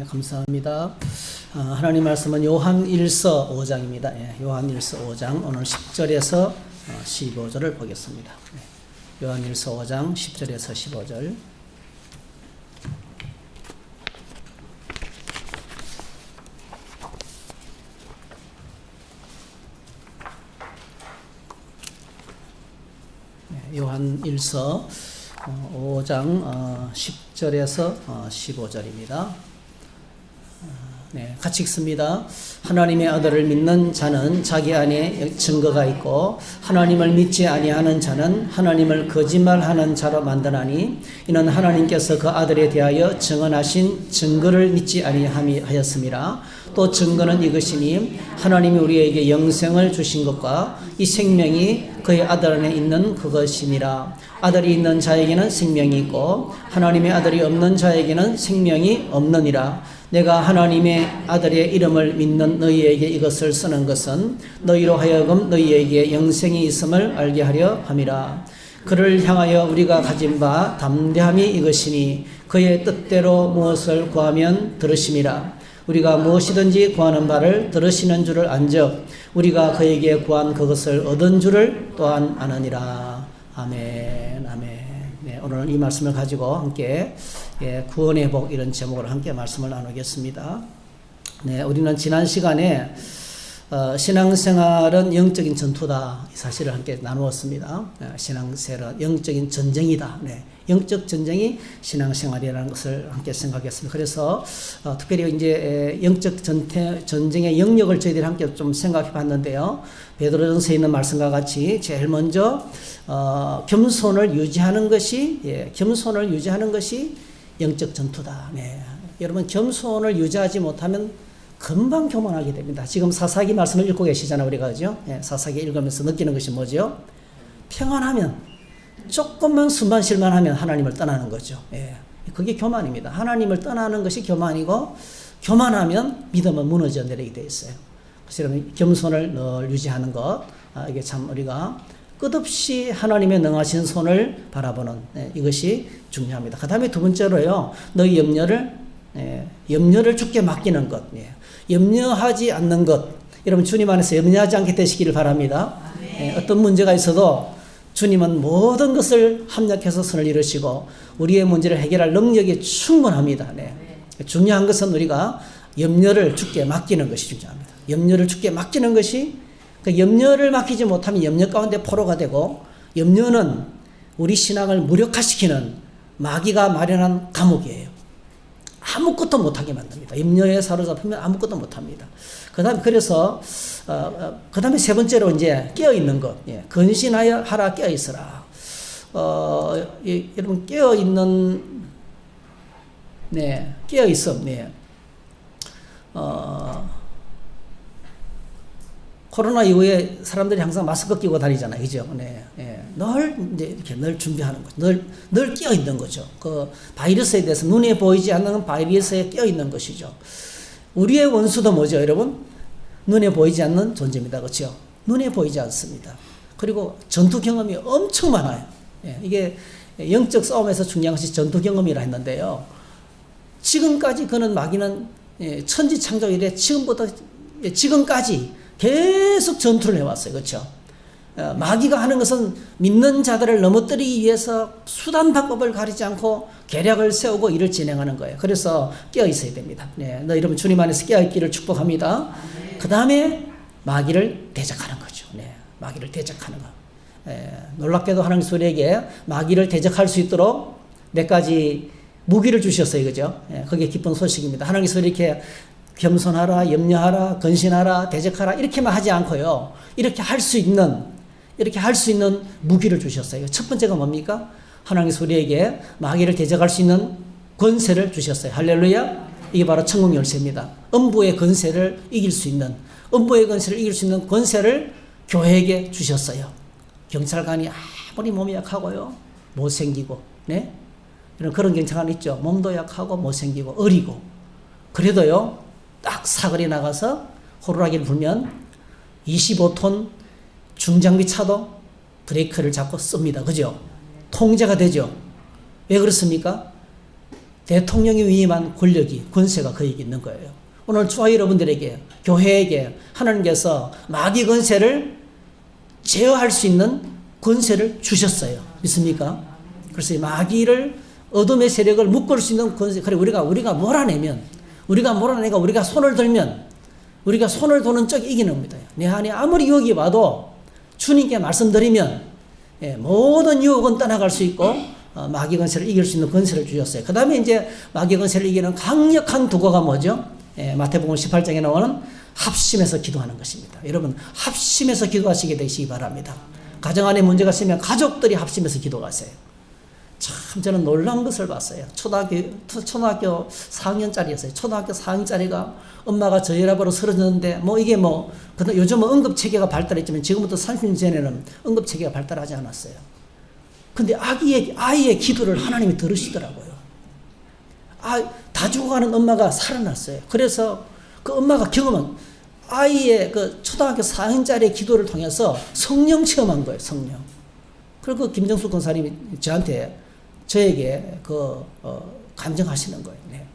감사합니다. 하나님 말씀은 요한일서 5장입니다. 요한일서 5장 오늘 10절에서 15절을 보겠습니다. 요한일서 5장 10절에서 15절. 요한일서 5장 10절에서 15절입니다. 같이 읽습니다. 하나님의 아들을 믿는 자는 자기 안에 증거가 있고 하나님을 믿지 아니하는 자는 하나님을 거짓말하는 자로 만드나니 이는 하나님께서 그 아들에 대하여 증언하신 증거를 믿지 아니하였음이라. 또 증거는 이것이니 하나님이 우리에게 영생을 주신 것과 이 생명이 그의 아들 안에 있는 그것이니라. 아들이 있는 자에게는 생명이 있고 하나님의 아들이 없는 자에게는 생명이 없느니라. 내가 하나님의 아들의 이름을 믿는 너희에게 이것을 쓰는 것은 너희로 하여금 너희에게 영생이 있음을 알게 하려 함이라. 그를 향하여 우리가 가진 바 담대함이 이것이니 그의 뜻대로 무엇을 구하면 들으심이라. 우리가 무엇이든지 구하는 바를 들으시는 줄을 안즉 우리가 그에게 구한 그것을 얻은 줄을 또한 아느니라. 아멘. 아멘. 오늘 이 말씀을 가지고 함께 구원의 복 이런 제목으로 함께 말씀을 나누겠습니다. 우리는 지난 시간에 신앙생활은 영적인 전투다 이 사실을 함께 나누었습니다. 신앙생활은 영적인 전쟁이다. 영적 전쟁이 신앙생활이라는 것을 함께 생각했습니다. 그래서 특별히 이제 영적 전쟁의 영역을 저희들이 함께 좀 생각해 봤는데요. 베드로전서에 있는 말씀과 같이 제일 먼저 겸손을 유지하는 것이 영적 전투다. 여러분 겸손을 유지하지 못하면 금방 교만하게 됩니다. 지금 사사기 말씀을 읽고 계시잖아요, 우리가 그죠? 사사기 읽으면서 느끼는 것이 뭐죠? 평안하면 조금만 숨만 쉴만 하면 하나님을 떠나는 거죠. 그게 교만입니다. 하나님을 떠나는 것이 교만이고 교만하면 믿음은 무너져 내리게 돼 있어요. 그래서 겸손을 늘 유지하는 것, 이게 참 우리가 끝없이 하나님의 능하신 손을 바라보는 이것이 중요합니다. 그 다음에 두 번째로요, 너희 염려를 주께 맡기는 것, 염려하지 않는 것. 여러분 주님 안에서 염려하지 않게 되시기를 바랍니다. 어떤 문제가 있어도 주님은 모든 것을 합력해서 선을 이루시고 우리의 문제를 해결할 능력이 충분합니다. 중요한 것은 우리가 염려를 주께 맡기는 것이 중요합니다. 염려를 주께 맡기는 것이, 그 염려를 맡기지 못하면 염려 가운데 포로가 되고, 염려는 우리 신앙을 무력화시키는 마귀가 마련한 감옥이에요. 아무것도 못하게 만듭니다. 염려에 사로잡히면 아무것도 못합니다. 그래서 그 다음에 세 번째로 이제 깨어있는 것. 근신하여 하라, 깨어있으라. 여러분 깨어있는, 깨어있음. 코로나 이후에 사람들이 항상 마스크 끼고 다니잖아요. 그죠? 늘 이제 늘 준비하는 거죠. 늘 끼어 있는 거죠. 그 바이러스에 대해서 눈에 보이지 않는 바이러스에 끼어 있는 것이죠. 우리의 원수도 뭐죠, 여러분? 눈에 보이지 않는 존재입니다. 그렇죠? 눈에 보이지 않습니다. 그리고 전투 경험이 엄청 많아요. 이게 영적 싸움에서 중요한 것이 전투 경험이라 했는데요. 지금까지 그는 마귀는 천지 창조 이래 지금까지 계속 전투를 해왔어요. 그렇죠? 마귀가 하는 것은 믿는 자들을 넘어뜨리기 위해서 수단 방법을 가리지 않고 계략을 세우고 일을 진행하는 거예요. 그래서 깨어 있어야 됩니다. 너 여러분 주님 안에서 깨어 있기를 축복합니다. 그 다음에 마귀를 대적하는 거죠. 마귀를 대적하는 거. 놀랍게도 하나님 소리에게 마귀를 대적할 수 있도록 몇 가지 무기를 주셨어요. 그죠? 그게 기쁜 소식입니다. 하나님 소리 이렇게 겸손하라, 염려하라, 근신하라, 대적하라 이렇게만 하지 않고요. 이렇게 할 수 있는 무기를 주셨어요. 첫 번째가 뭡니까? 하나님의 소리에게 마귀를 대적할 수 있는 권세를 주셨어요. 할렐루야. 이게 바로 천국 열쇠입니다. 음부의 권세를 이길 수 있는 권세를 교회에게 주셨어요. 경찰관이 아무리 몸이 약하고요, 못생기고, 그런 경찰관 있죠. 몸도 약하고 못생기고 어리고, 그래도요 딱 사거리 나가서 호루라기를 불면 25톤 중장비 차도 브레이크를 잡고 씁니다. 그죠? 통제가 되죠. 왜 그렇습니까? 대통령이 위임한 권력이, 권세가 그에게 있는 거예요. 오늘 저와 여러분들에게, 교회에게 하나님께서 마귀 권세를 제어할 수 있는 권세를 주셨어요. 믿습니까? 그래서 이 마귀를, 어둠의 세력을 묶을 수 있는 권세, 그래 우리가 몰아내면, 우리가 손을 들면, 우리가 손을 도는 쪽이 이기는 겁니다. 내 안에 아무리 유혹이 와도 주님께 말씀드리면 모든 유혹은 떠나갈 수 있고 마귀 권세를 이길 수 있는 권세를 주셨어요. 그 다음에 이제 마귀 권세를 이기는 강력한 도구가 뭐죠? 마태복음 18장에 나오는 합심해서 기도하는 것입니다. 여러분, 합심해서 기도하시게 되시기 바랍니다. 가정 안에 문제가 있으면 가족들이 합심해서 기도하세요. 참 저는 놀라운 것을 봤어요. 초등학교 4학년짜리였어요. 초등학교 4학년짜리가 엄마가 저혈압으로 쓰러졌는데 근데 요즘은 응급체계가 발달했지만 지금부터 30년 전에는 응급체계가 발달하지 않았어요. 근데 아이의 기도를 하나님이 들으시더라고요. 다 죽어가는 엄마가 살아났어요. 그래서 그 엄마가 경험한 아이의 그 초등학교 4학년짜리의 기도를 통해서 성령 체험한 거예요. 성령. 그리고 그 김정수 권사님이 저에게 간증하시는 거예요. 네.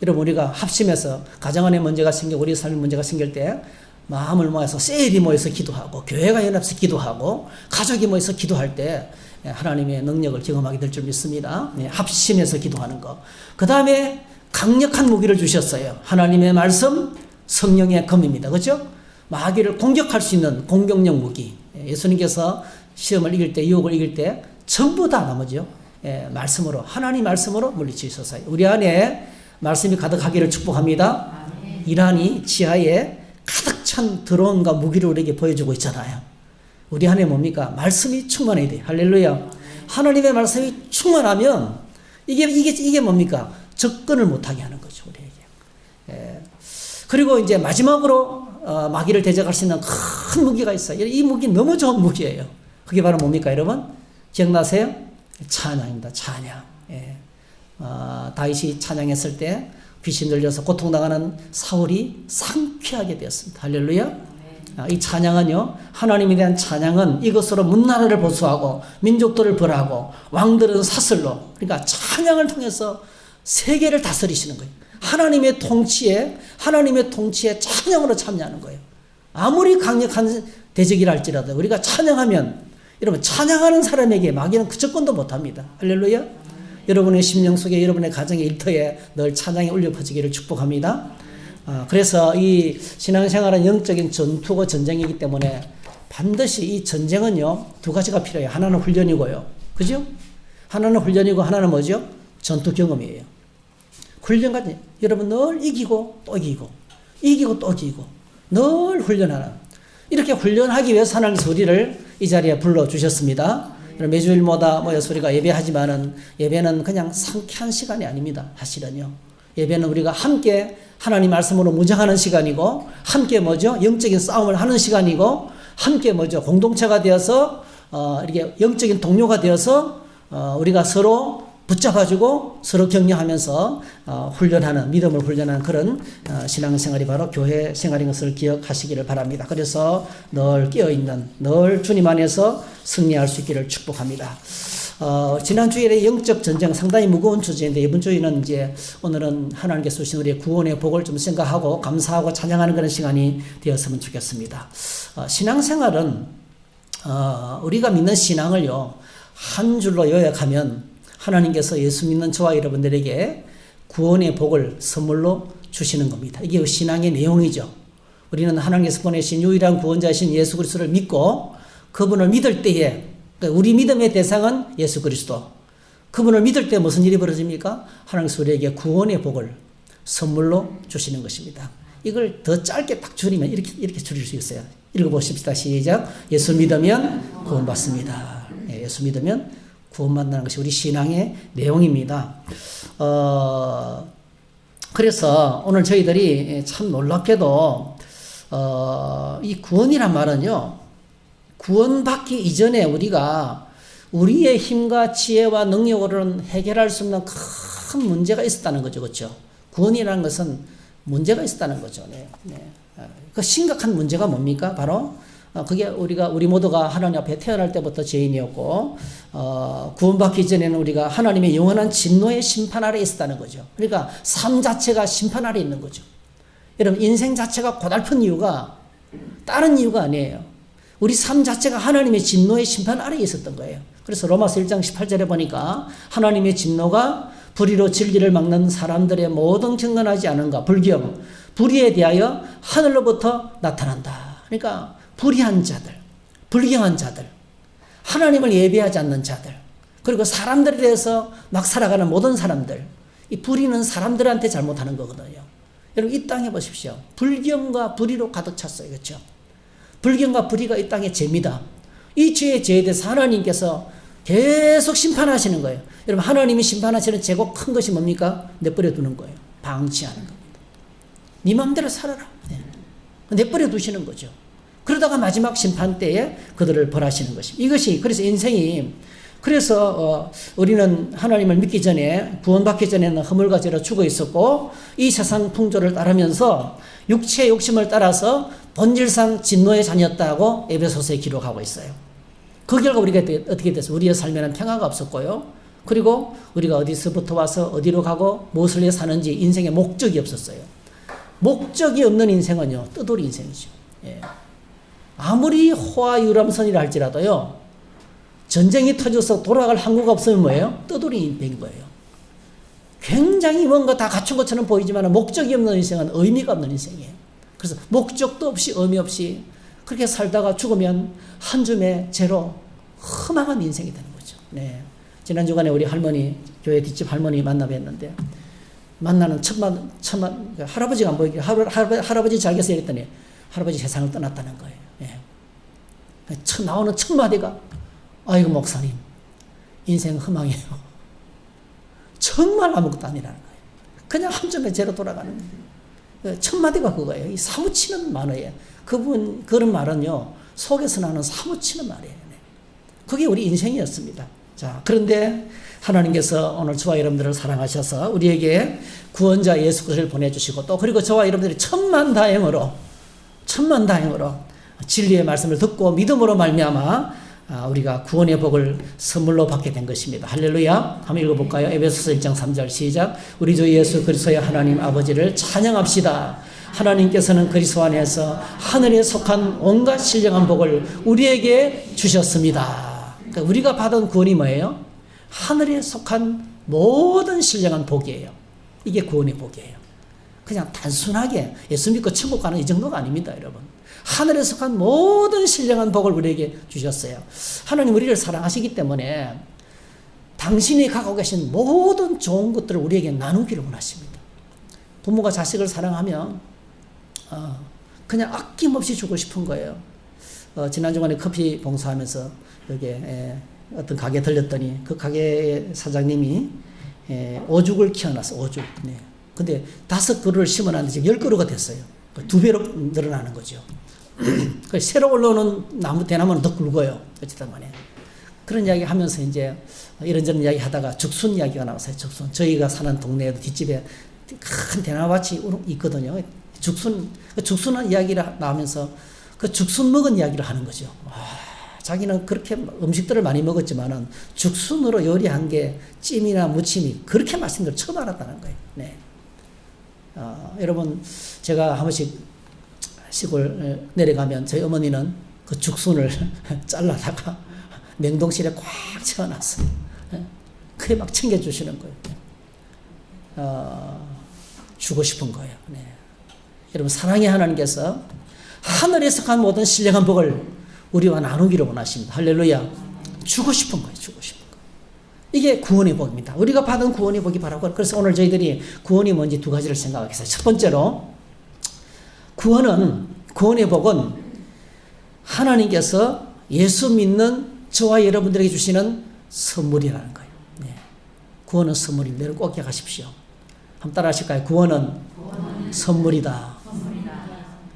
여러분, 우리가 합심해서 가정 안에 문제가 우리 삶에 문제가 생길 때 마음을 모아서 셀이 모여서 기도하고 교회가 연합해서 기도하고 가족이 모여서 기도할 때 하나님의 능력을 경험하게 될 줄 믿습니다. 네, 합심해서 기도하는 거. 그 다음에 강력한 무기를 주셨어요. 하나님의 말씀, 성령의 검입니다. 그렇죠? 마귀를 공격할 수 있는 공격력 무기. 예수님께서 시험을 이길 때, 유혹을 이길 때 전부 다 나머지요. 말씀으로, 하나님 말씀으로 물리치소서. 우리 안에 말씀이 가득하기를 축복합니다. 이란이 지하에 가득 찬 드론과 무기를 우리에게 보여주고 있잖아요. 우리 안에 뭡니까? 말씀이 충만해야 돼요. 할렐루야. 하나님의 말씀이 충만하면 이게 뭡니까? 접근을 못하게 하는 거죠, 우리에게. 그리고 이제 마지막으로 마귀를 대적할 수 있는 큰 무기가 있어요. 이 무기 너무 좋은 무기예요. 그게 바로 뭡니까, 여러분? 기억나세요? 찬양입니다. 찬양. 다윗이 찬양했을 때 귀신 들려서 고통당하는 사울이 상쾌하게 되었습니다. 할렐루야. 이 찬양은요, 하나님에 대한 찬양은 이것으로 문나라를 보수하고 민족들을 벌하고 왕들은 사슬로, 그러니까 찬양을 통해서 세계를 다스리시는 거예요. 하나님의 통치에 찬양으로 참여하는 거예요. 아무리 강력한 대적이라 할지라도 우리가 찬양하면, 여러분, 찬양하는 사람에게 마귀는 그 접근도 못합니다. 할렐루야. 여러분의 심령 속에, 여러분의 가정의 일터에 늘 찬양이 울려 퍼지기를 축복합니다. 그래서 이 신앙생활은 영적인 전투고 전쟁이기 때문에 반드시 이 전쟁은요, 두 가지가 필요해요. 하나는 훈련이고요. 그죠? 하나는 훈련이고 하나는 뭐죠? 전투 경험이에요. 훈련까지 여러분 늘 이기고 또 이기고 늘 훈련하는, 이렇게 훈련하기 위해서 하나님께서 우리를 이 자리에 불러주셨습니다. 매주일마다 모여서 우리가 예배하지만은 예배는 그냥 상쾌한 시간이 아닙니다. 사실은요. 예배는 우리가 함께 하나님 말씀으로 무장하는 시간이고, 함께 영적인 싸움을 하는 시간이고, 함께 공동체가 되어서 이렇게 영적인 동료가 되어서 우리가 서로 붙잡아주고 서로 격려하면서 훈련하는, 믿음을 훈련하는 그런 신앙생활이 바로 교회 생활인 것을 기억하시기를 바랍니다. 그래서 늘 깨어있는, 늘 주님 안에서 승리할 수 있기를 축복합니다. 지난 주일에 영적 전쟁 상당히 무거운 주제인데, 이번 주에는 오늘은 하나님께서 주신 우리의 구원의 복을 좀 생각하고 감사하고 찬양하는 그런 시간이 되었으면 좋겠습니다. 신앙생활은 우리가 믿는 신앙을요, 한 줄로 요약하면 하나님께서 예수 믿는 저와 여러분들에게 구원의 복을 선물로 주시는 겁니다. 이게 신앙의 내용이죠. 우리는 하나님께서 보내신 유일한 구원자이신 예수 그리스도를 믿고, 그분을 믿을 때에, 우리 믿음의 대상은 예수 그리스도. 그분을 믿을 때 무슨 일이 벌어집니까? 하나님께서 우리에게 구원의 복을 선물로 주시는 것입니다. 이걸 더 짧게 딱 줄이면 이렇게 줄일 수 있어요. 읽어보십시다. 시작. 예수 믿으면 구원받습니다. 예수 믿으면 구원받는 것이 우리 신앙의 내용입니다. 그래서 오늘 저희들이 참 놀랍게도 이 구원이란 말은요, 구원받기 이전에 우리가 우리의 힘과 지혜와 능력으로는 해결할 수 없는 큰 문제가 있었다는 거죠. 그렇죠? 구원이라는 것은 문제가 있었다는 거죠. 네. 그 심각한 문제가 뭡니까? 바로 그게 우리 모두가 하나님 앞에 태어날 때부터 죄인이었고, 구원받기 전에는 우리가 하나님의 영원한 진노의 심판 아래 있었다는 거죠. 그러니까 삶 자체가 심판 아래 있는 거죠. 여러분, 인생 자체가 고달픈 이유가 다른 이유가 아니에요. 우리 삶 자체가 하나님의 진노의 심판 아래에 있었던 거예요. 그래서 로마서 1장 18절에 보니까 하나님의 진노가 불의로 진리를 막는 사람들의 모든 경건하지 않은가, 불경, 불의에 대하여 하늘로부터 나타난다. 그러니까 불의한 자들, 불경한 자들, 하나님을 예배하지 않는 자들, 그리고 사람들에 대해서 막 살아가는 모든 사람들, 이 불의는 사람들한테 잘못하는 거거든요. 여러분, 이 땅에 보십시오. 불경과 불의로 가득 찼어요. 그렇죠? 불경과 불의가 이 땅의 죄입니다. 이 죄에 대해서 하나님께서 계속 심판하시는 거예요. 여러분, 하나님이 심판하시는 제고 큰 것이 뭡니까? 내버려 두는 거예요. 방치하는 겁니다. 네 마음대로 살아라. 내버려 두시는 거죠. 그러다가 마지막 심판 때에 그들을 벌하시는 것입니다. 이것이, 그래서 인생이, 그래서 우리는 하나님을 믿기 전에, 구원받기 전에는 허물과 죄로 죽어 있었고, 이 세상 풍조를 따르면서 육체의 욕심을 따라서 본질상 진노의 자녀였다고 에베소서에 기록하고 있어요. 그 결과 우리가 어떻게 됐어요? 우리의 삶에는 평화가 없었고요. 그리고 우리가 어디서부터 와서 어디로 가고 무엇을 위해 사는지 인생의 목적이 없었어요. 목적이 없는 인생은요, 떠돌이 인생이죠. 예. 아무리 호화유람선이라 할지라도요, 전쟁이 터져서 돌아갈 항구가 없으면 뭐예요? 떠돌이 인생인 거예요. 굉장히 뭔가 다 갖춘 것처럼 보이지만 목적이 없는 인생은 의미가 없는 인생이에요. 그래서 목적도 없이 의미 없이 그렇게 살다가 죽으면 한 줌의 죄로 험악한 인생이 되는 거죠. 네. 지난 주간에 우리 할머니, 교회 뒷집 할머니 만나 뵀는데, 만나는 첫만 할아버지가 안 보이길래 할아버지 잘 계세요 했더니 할아버지 세상을 떠났다는 거예요. 예. 나오는 첫 마디가, 아이고 목사님, 인생 험황이에요. 정말 아무것도 아니라는 거예요. 그냥 한 줌의 죄로 돌아가는 거예요. 첫 마디가 그거예요. 이 사무치는 말이에요. 그런 말은요, 속에서 나는 사무치는 말이에요. 그게 우리 인생이었습니다. 자, 그런데 하나님께서 오늘 저와 여러분들을 사랑하셔서 우리에게 구원자 예수 그리스도를 보내주시고, 또 그리고 저와 여러분들이 천만다행으로 진리의 말씀을 듣고 믿음으로 말미암아 우리가 구원의 복을 선물로 받게 된 것입니다. 할렐루야. 한번 읽어볼까요? 에베소서 1장 3절 시작. 우리 주 예수 그리스도의 하나님 아버지를 찬양합시다. 하나님께서는 그리스도 안에서 하늘에 속한 온갖 신령한 복을 우리에게 주셨습니다. 그러니까 우리가 받은 구원이 뭐예요? 하늘에 속한 모든 신령한 복이에요. 이게 구원의 복이에요. 그냥 단순하게 예수 믿고 천국 가는 이 정도가 아닙니다, 여러분. 하늘에 속한 모든 신령한 복을 우리에게 주셨어요. 하나님 우리를 사랑하시기 때문에 당신이 갖고 계신 모든 좋은 것들을 우리에게 나누기를 원하십니다. 부모가 자식을 사랑하면 그냥 아낌없이 주고 싶은 거예요. 지난 주간에 커피 봉사하면서 여기에 어떤 가게 들렸더니 그 가게 사장님이 오죽을 키워놨어. 오죽. 네. 근데 5그루를 심어놨는데 지금 10그루가 됐어요. 2배로 늘어나는 거죠. 새로 올라오는 대나무는 더 굵어요. 어쨌든 간에. 그런 이야기 하면서 이제 이런저런 이야기 하다가 죽순 이야기가 나왔어요. 죽순. 저희가 사는 동네에도 뒷집에 큰 대나무밭이 있거든요. 죽순한 이야기를 나오면서 그 죽순 먹은 이야기를 하는 거죠. 자기는 그렇게 음식들을 많이 먹었지만은 죽순으로 요리한 게 찜이나 무침이 그렇게 맛있는 걸 처음 알았다는 거예요. 네. 여러분, 제가 한 번씩 시골 내려가면 저희 어머니는 그 죽순을 잘라다가 냉동실에 꽉 채워놨어요. 그게 막 챙겨주시는 거예요. 주고 싶은 거예요. 네. 여러분, 사랑의 하나님께서 하늘에 속한 모든 신령한 복을 우리와 나누기를 원하십니다. 할렐루야. 주고 싶은 거예요. 주고 싶은 거. 이게 구원의 복입니다. 우리가 받은 구원의 복이 바로 그래서 오늘 저희들이 구원이 뭔지 2가지를 생각하겠어요. 첫 번째로, 구원의 복은 하나님께서 예수 믿는 저와 여러분들에게 주시는 선물이라는 거예요. 네. 구원은 선물입니다. 여러분 꼭 기억하십시오. 한번 따라 하실까요? 구원은 선물이다.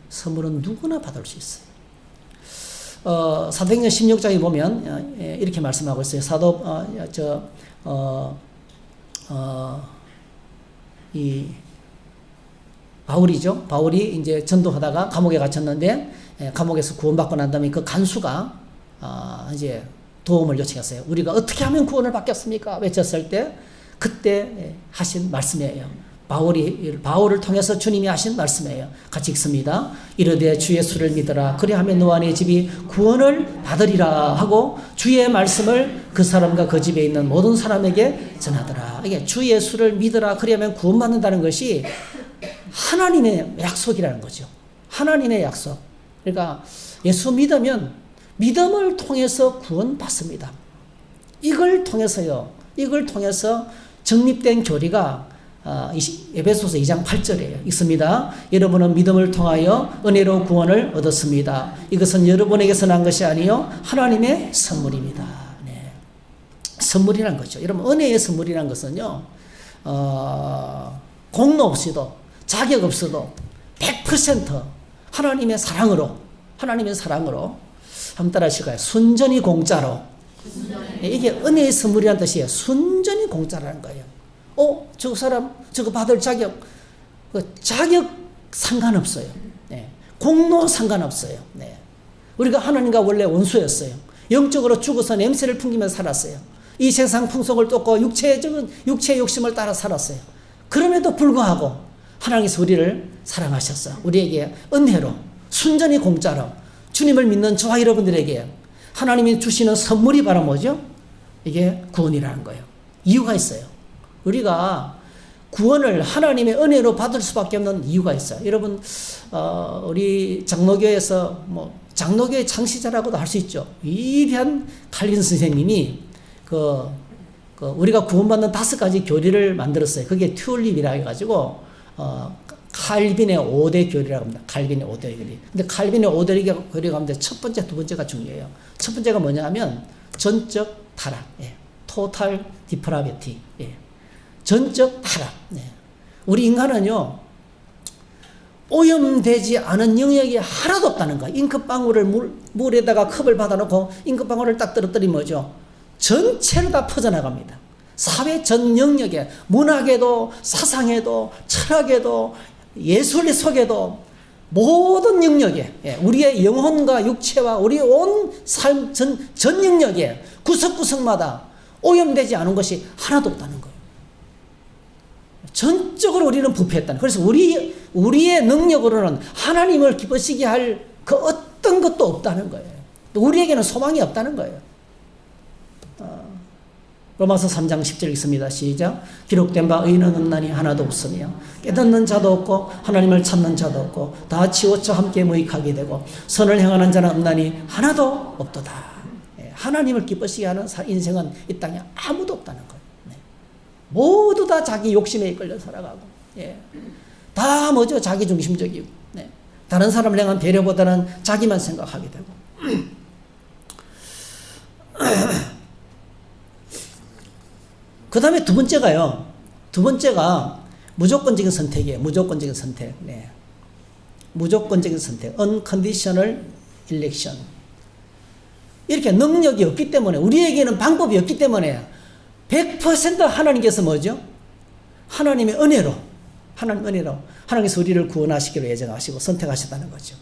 선물은 누구나 받을 수 있어요. 사도행전 16장에 보면 이렇게 말씀하고 있어요. 바울이죠. 바울이 이제 전도하다가 감옥에 갇혔는데, 감옥에서 구원받고 난 다음에 그 간수가 이제 도움을 요청했어요. 우리가 어떻게 하면 구원을 받겠습니까? 외쳤을 때 그때 하신 말씀이에요. 바울을 통해서 주님이 하신 말씀이에요. 같이 읽습니다. 이르되 주 예수를 믿어라. 그리하면 너와 네 집이 구원을 받으리라 하고 주의 말씀을 그 사람과 그 집에 있는 모든 사람에게 전하더라. 이게 주 예수를 믿어라. 그리하면 구원받는다는 것이 하나님의 약속이라는 거죠. 하나님의 약속. 그러니까 예수 믿으면 믿음을 통해서 구원받습니다. 이걸 통해서 정립된 교리가 에베소서 2장 8절이에요. 읽습니다. 여러분은 믿음을 통하여 은혜로 구원을 얻었습니다. 이것은 여러분에게서 난 것이 아니요 하나님의 선물입니다. 네. 선물이란 거죠. 여러분 은혜의 선물이란 것은요 공로 없이도 자격 없어도 100% 하나님의 사랑으로 한번 따라 하실까요? 순전히 공짜로. 이게 은혜의 선물이라는 뜻이에요. 순전히 공짜라는 거예요. 저 사람 저거 받을 자격 상관없어요. 네. 공로 상관없어요. 네. 우리가 하나님과 원래 원수였어요. 영적으로 죽어서 냄새를 풍기면서 살았어요. 이 세상 풍속을 쫓고 육체의 욕심을 따라 살았어요. 그럼에도 불구하고 하나님께서 우리를 사랑하셨어요. 우리에게 은혜로 순전히 공짜로 주님을 믿는 저와 여러분들에게 하나님이 주시는 선물이 바로 뭐죠? 이게 구원이라는 거예요. 이유가 있어요. 우리가 구원을 하나님의 은혜로 받을 수밖에 없는 이유가 있어요. 여러분, 우리 장로교에서 장로교의 창시자라고도 할 수 있죠. 위대한 칼빈 선생님이 우리가 구원받는 5가지 교리를 만들었어요. 그게 튤립이라 해가지고 칼빈의 5대 교리라고 합니다. 칼빈의 5대 교리. 근데 칼빈의 5대 교리 가운데 첫 번째, 두 번째가 중요해요. 첫 번째가 뭐냐면 전적 타락, total depravity. 전적 타락. 우리 인간은요 오염되지 않은 영역이 하나도 없다는 거예요. 잉크방울을 물에다가 컵을 받아놓고 잉크방울을 딱 떨어뜨리면 뭐죠? 전체로 다 퍼져나갑니다. 사회 전 영역에 문학에도 사상에도 철학에도 예술 속에도 모든 영역에 우리의 영혼과 육체와 우리의 온 삶 전 영역에 구석구석마다 오염되지 않은 것이 하나도 없다는 거예요. 전적으로 우리는 부패했다는 거예요. 그래서 우리의 능력으로는 하나님을 기쁘시게 할 그 어떤 것도 없다는 거예요. 우리에게는 소망이 없다는 거예요. 로마서 3장 10절 읽습니다. 시작. 기록된 바 의인은 없나니 하나도 없으며 깨닫는 자도 없고 하나님을 찾는 자도 없고 다 치우쳐 함께 무익하게 되고 선을 행하는 자는 없나니 하나도 없도다. 하나님을 기쁘시게 하는 인생은 이 땅에 아무도 없다는 거예요. 모두 다 자기 욕심에 이끌려 살아가고 다 뭐죠? 자기 중심적이고 다른 사람을 향한 배려보다는 자기만 생각하게 되고 그 다음에 두 번째가 무조건적인 선택이에요. 무조건적인 선택. 무조건적인 선택. unconditional election. 이렇게 능력이 없기 때문에, 우리에게는 방법이 없기 때문에 100% 하나님께서 뭐죠? 하나님의 은혜로, 하나님께서 우리를 구원하시기로 예정하시고 선택하셨다는 거죠.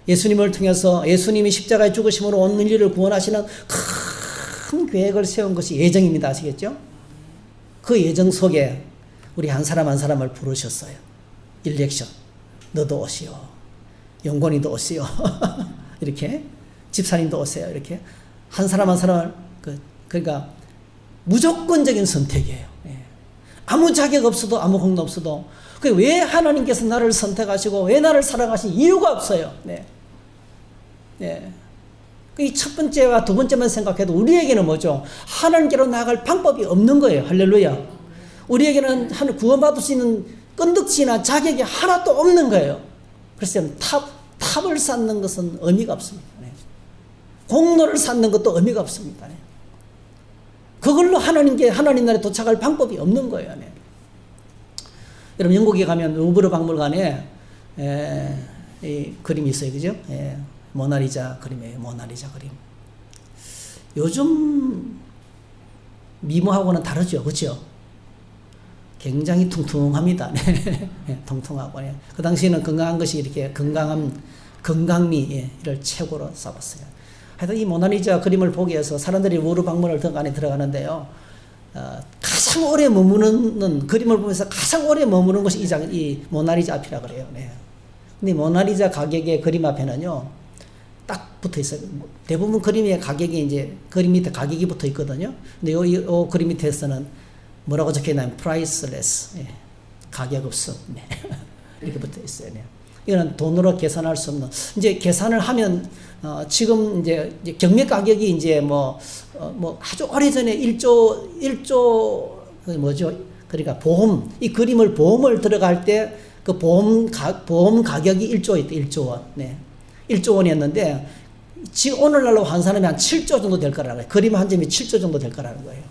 예수님을 통해서 예수님이 십자가에 죽으심으로 온 인류를 구원하시는 큰 계획을 세운 것이 예정입니다. 아시겠죠? 그 예정 속에 우리 한 사람 한 사람을 부르셨어요. 일렉션. 너도 오시오. 영권이도 오시오. 이렇게. 집사님도 오세요. 이렇게. 한 사람 한 사람을, 그러니까 무조건적인 선택이에요. 아무 자격 없어도 아무 공로 없어도. 왜 하나님께서 나를 선택하시고 왜 나를 사랑하신 이유가 없어요. 이 첫 번째와 두 번째만 생각해도 우리에게는 뭐죠? 하나님께로 나아갈 방법이 없는 거예요. 할렐루야. 우리에게는 구원받을 수 있는 건덕지나 자격이 하나도 없는 거예요. 그래서 탑을 쌓는 것은 의미가 없습니다. 공로를 쌓는 것도 의미가 없습니다. 그걸로 하나님 나라에 도착할 방법이 없는 거예요. 여러분 영국에 가면 루브르 박물관에 이 그림이 있어요. 그죠? 모나리자 그림이에요. 모나리자 그림. 요즘 미모하고는 다르죠. 그렇죠? 굉장히 퉁퉁합니다. 네. 네, 통통하고. 네. 그 당시에는 건강한 것이 이렇게 건강미를 최고로 삼았어요. 하여튼 이 모나리자 그림을 보기 위해서 사람들이 루브르 박물관 안에 들어가는데요. 가장 오래 머무는 그림을 보면서 가장 오래 머무는 것이 이 모나리자 앞이라 그래요. 네. 근데 모나리자 가격의 그림 앞에는요, 딱 붙어 있어요. 대부분 그림의 가격이 이제 그림 밑에 가격이 붙어 있거든요. 근데 요 그림 밑에서는 뭐라고 적혀 있나요? priceless. 예. 가격 없음. 네. 이렇게 붙어 있어요. 네. 이거는 돈으로 계산할 수 없는. 이제 계산을 하면 지금 이제 경매 가격이 이제 뭐 아주 오래전에 1조 뭐죠? 그러니까 이 그림을 보험을 들어갈 때 그 보험 가격이 1조였대. 1조 원. 네. 1조 원이었는데 지금 오늘날로 환산하면 한 7조 정도 될 거라는 거예요. 그림 한 점이 7조 정도 될 거라는 거예요.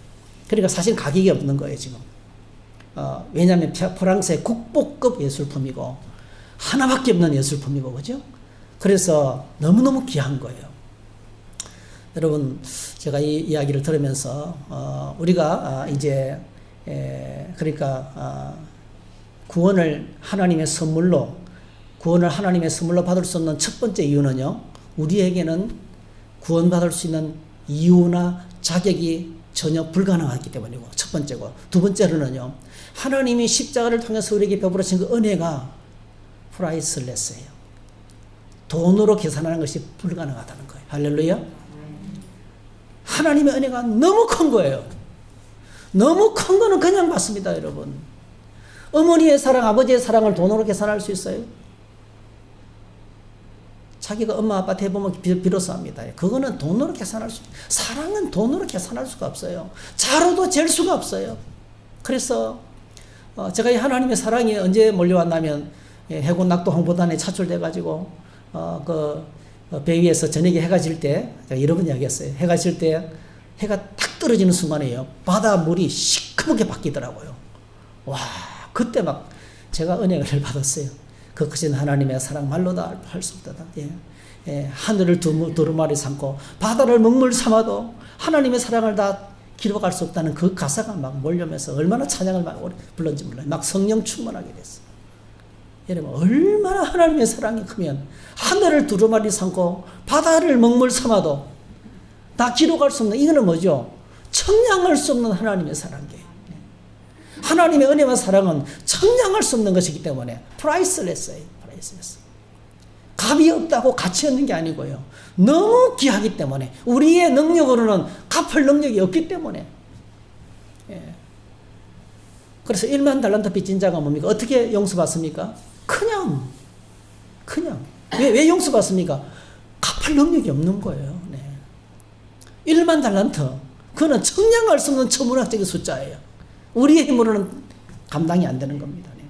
그러니까 사실 가격이 없는 거예요, 지금. 왜냐하면 프랑스의 국보급 예술품이고 하나밖에 없는 예술품이고, 그죠? 그래서 너무너무 귀한 거예요. 여러분, 제가 이 이야기를 들으면서 우리가 이제 그러니까 구원을 하나님의 선물로 받을 수 없는 첫 번째 이유는요, 우리에게는 구원받을 수 있는 이유나 자격이 전혀 불가능하기 때문이고, 첫 번째고, 두 번째로는요, 하나님이 십자가를 통해서 우리에게 베풀으신 그 은혜가 프라이슬레스예요. 돈으로 계산하는 것이 불가능하다는 거예요. 할렐루야. 하나님의 은혜가 너무 큰 거예요. 너무 큰 거는 그냥 받습니다, 여러분. 어머니의 사랑, 아버지의 사랑을 돈으로 계산할 수 있어요? 자기가 엄마 아빠 대보면 비로소 합니다. 그거는 돈으로 계산할 수, 사랑은 돈으로 계산할 수가 없어요. 자로도 잴 수가 없어요. 그래서 제가 이 하나님의 사랑이 언제 몰려왔냐면, 해군 낙도 홍보단에 차출돼가지고 배 위에서 저녁에 해가 질 때, 제가 여러 번 이야기했어요. 해가 질 때 해가 딱 떨어지는 순간이에요. 바닷물이 시커멓게 바뀌더라고요. 와, 그때 막 제가 은혜를 받았어요. 그 크신 하나님의 사랑 말로 다 할 수 없다. 하늘을 두루마리 삼고 바다를 먹물 삼아도 하나님의 사랑을 다 기록할 수 없다는 그 가사가 막 몰려오면서 얼마나 찬양을 막 불렀는지 몰라요. 막 성령 충만하게 됐어요. 여러분, 얼마나 하나님의 사랑이 크면 하늘을 두루마리 삼고 바다를 먹물 삼아도 다 기록할 수 없는, 이거는 뭐죠? 청량할 수 없는 하나님의 사랑이에요. 하나님의 은혜와 사랑은 청량할 수 없는 것이기 때문에 프라이슬레스예요. 프라이슬레스. 값이 없다고 가치 없는 게 아니고요. 너무 귀하기 때문에, 우리의 능력으로는 갚을 능력이 없기 때문에. 예. 그래서 1만 달란트 빚진 자가 뭡니까? 어떻게 용서받습니까? 그냥. 왜 용서받습니까? 갚을 능력이 없는 거예요. 네. 1만 달란트. 그거는 청량할 수 없는 천문학적인 숫자예요. 우리의 힘으로는 감당이 안 되는 겁니다. 네.